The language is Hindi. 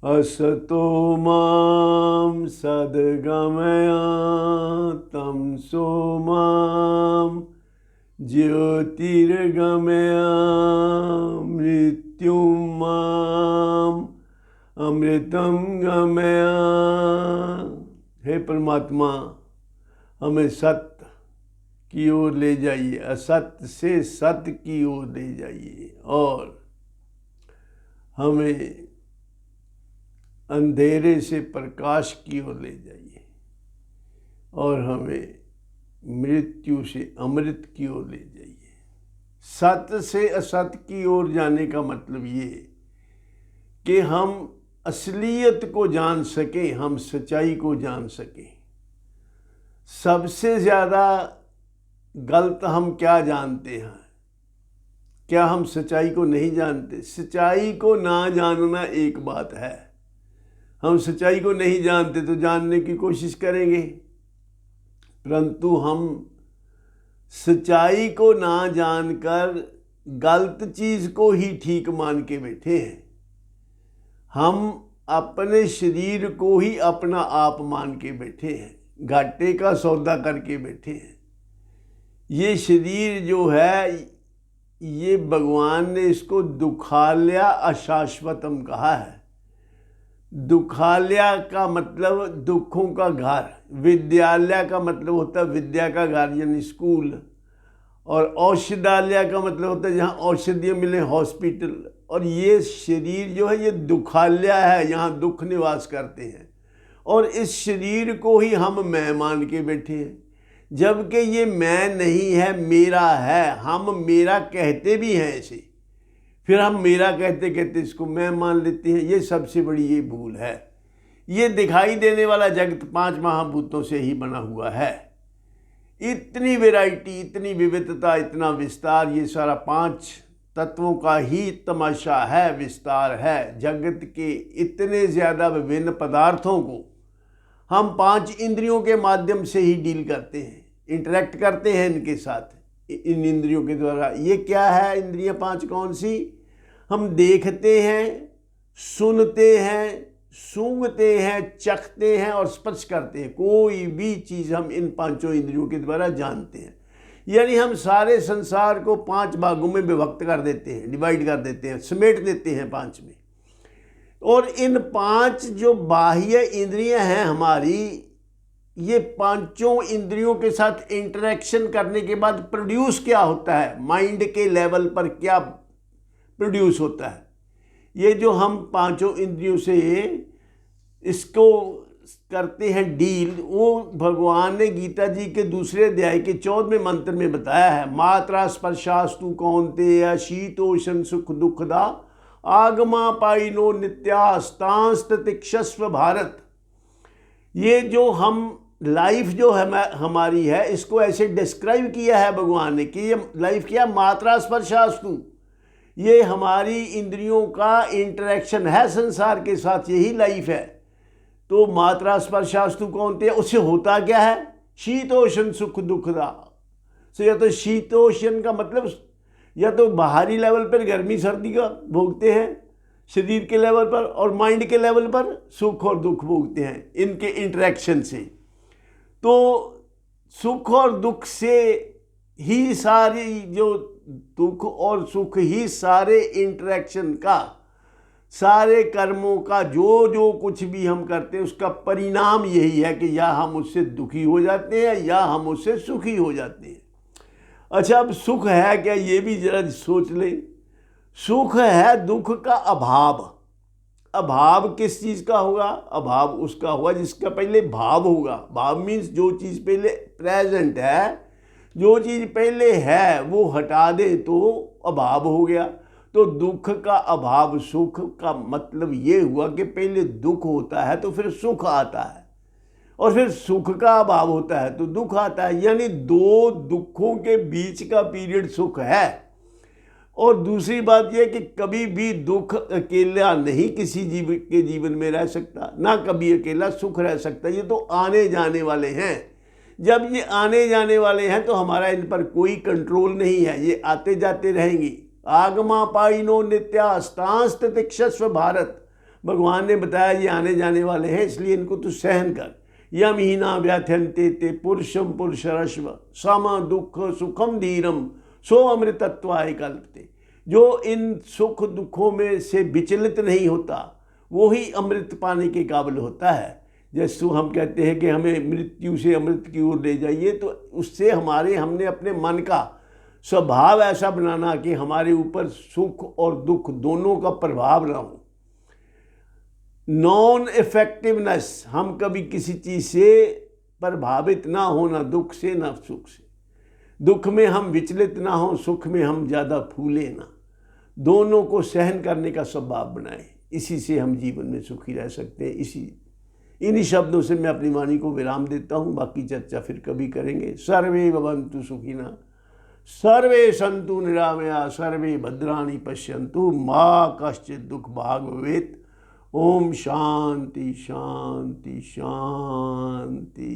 असतो मां सद्गमया तमसो मां ज्योतिर्गमया मृत्युं मां अमृतं गमया। हे परमात्मा, हमें सत्य की ओर ले जाइए, असत्य से सत्य की ओर ले जाइए और हमें अंधेरे से प्रकाश की ओर ले जाइए और हमें मृत्यु से अमृत की ओर ले जाइए। सत्य से असत्य की ओर जाने का मतलब ये कि हम असलियत को जान सकें, हम सच्चाई को जान सकें। सबसे ज़्यादा गलत हम क्या जानते हैं? क्या हम सच्चाई को नहीं जानते? सच्चाई को ना जानना एक बात है, हम सच्चाई को नहीं जानते तो जानने की कोशिश करेंगे, परंतु हम सच्चाई को ना जानकर गलत चीज़ को ही ठीक मान के बैठे हैं। हम अपने शरीर को ही अपना आप मान के बैठे हैं, घाटे का सौदा करके बैठे हैं। ये शरीर जो है, ये भगवान ने इसको दुखालया अशाश्वतम कहा है। दुखालया का मतलब दुखों का घर, विद्यालय का मतलब होता है विद्या का घर यानी स्कूल, और औषधालय का मतलब होता है जहाँ औषधियाँ मिले, हॉस्पिटल। और ये शरीर जो है ये दुखालय है, यहाँ दुख निवास करते हैं और इस शरीर को ही हम मैं मान के बैठे हैं, जबकि ये मैं नहीं है, मेरा है। हम मेरा कहते भी हैं इसे, फिर हम मेरा कहते कहते इसको मैं मान लेते हैं। ये सबसे बड़ी ये भूल है। ये दिखाई देने वाला जगत 5 महाभूतों से ही बना हुआ है। इतनी वैरायटी, इतनी विविधता, इतना विस्तार, ये सारा 5 तत्वों का ही तमाशा है, विस्तार है। जगत के इतने ज़्यादा विभिन्न पदार्थों को हम 5 इंद्रियों के माध्यम से ही डील करते हैं, इंटरेक्ट करते हैं इनके साथ, इन इंद्रियों के द्वारा। ये क्या है इंद्रियां 5? कौन सी? हम देखते हैं, सुनते हैं, सूंघते हैं, चखते हैं और स्पर्श करते हैं। कोई भी चीज़ हम इन 5 इंद्रियों के द्वारा जानते हैं। यानी हम सारे संसार को 5 भागों में विभक्त कर देते हैं, डिवाइड कर देते हैं, समेट देते हैं 5 में। और इन 5 जो बाह्य इंद्रियां हैं हमारी, ये 5 इंद्रियों के साथ इंटरेक्शन करने के बाद प्रोड्यूस क्या होता है, माइंड के लेवल पर क्या प्रोड्यूस होता है। ये जो हम 5 इंद्रियों से इसको करते हैं डील, वो भगवान ने गीता जी के दूसरे अध्याय के 14वें मंत्र में बताया है। मात्रा स्पर्शास्तु कौन्तेय शीतोष्ण सुख दुखदा आगमा पाइनो नित्यास्तांस्त तिक्षस्व भारत। ये जो हम लाइफ जो है हमारी है, इसको ऐसे डिस्क्राइब किया है भगवान ने कि ये लाइफ क्या, मात्रा स्पर्शास्तु, ये हमारी इंद्रियों का इंटरेक्शन है संसार के साथ, यही लाइफ है। तो मात्रा स्पर्शास्तु कौन्तेय, उससे होता क्या है? शीतोष्ण सुख दुखदा। सो या तो शीतोष्ण का मतलब या तो बाहरी लेवल पर गर्मी सर्दी का भोगते हैं शरीर के लेवल पर, और माइंड के लेवल पर सुख और दुख भोगते हैं इनके इंटरेक्शन से। तो सुख और दुख से ही सारी जो दुख और सुख ही सारे इंटरेक्शन का, सारे कर्मों का, जो जो कुछ भी हम करते हैं उसका परिणाम यही है कि या हम उससे दुखी हो जाते हैं या हम उससे सुखी हो जाते हैं। अच्छा, अब सुख है क्या, ये भी जरा सोच लें। सुख है दुख का अभाव। अभाव किस चीज़ का होगा? अभाव उसका होगा जिसका पहले भाव होगा। भाव मीन्स जो चीज़ पहले प्रेजेंट है, जो चीज़ पहले है वो हटा दे तो अभाव हो गया। तो दुख का अभाव, सुख का मतलब ये हुआ कि पहले दुख होता है तो फिर सुख आता है, और फिर सुख का अभाव होता है तो दुख आता है। यानी 2 दुखों के बीच का पीरियड सुख है। और दूसरी बात यह कि कभी भी दुख अकेला नहीं किसी जीव के जीवन में रह सकता, ना कभी अकेला सुख रह सकता। ये तो आने जाने वाले हैं। जब ये आने जाने वाले हैं तो हमारा इन पर कोई कंट्रोल नहीं है, ये आते जाते रहेंगी। आगमा पाइनो नित्यास्तांस्त तिक्षस्व भारत। भगवान ने बताया ये आने जाने वाले हैं, इसलिए इनको तू सहन कर। यम हीना व्यथयन्ते ते पुरुषम पुरुषरश्व सम दुख सुखम धीरम सो अमृतत्वाय कल्पते। जो इन सुख दुखों में से विचलित नहीं होता वो ही अमृत पाने के काबिल होता है। जैसे हम कहते हैं कि हमें मृत्यु से अमृत की ओर ले जाइए, तो उससे हमने अपने मन का स्वभाव ऐसा बनाना कि हमारे ऊपर सुख और दुख दोनों का प्रभाव ना हो। नॉन इफेक्टिवनेस, हम कभी किसी चीज़ से प्रभावित ना होना, दुख से ना सुख से। दुख में हम विचलित ना हो, सुख में हम ज़्यादा फूले ना। दोनों को सहन करने का स्वभाव बनाएं, इसी से हम जीवन में सुखी रह सकते हैं। इन्हीं शब्दों से मैं अपनी वाणी को विराम देता हूँ। बाकी चर्चा फिर कभी करेंगे। सर्वे भवन्तु सुखिनः, सर्वे सन्तु निरामया, सर्वे भद्राणि पश्यन्तु, मा कश्चित् दुःख भाग् भवेत्। ओम शांति शांति शांति।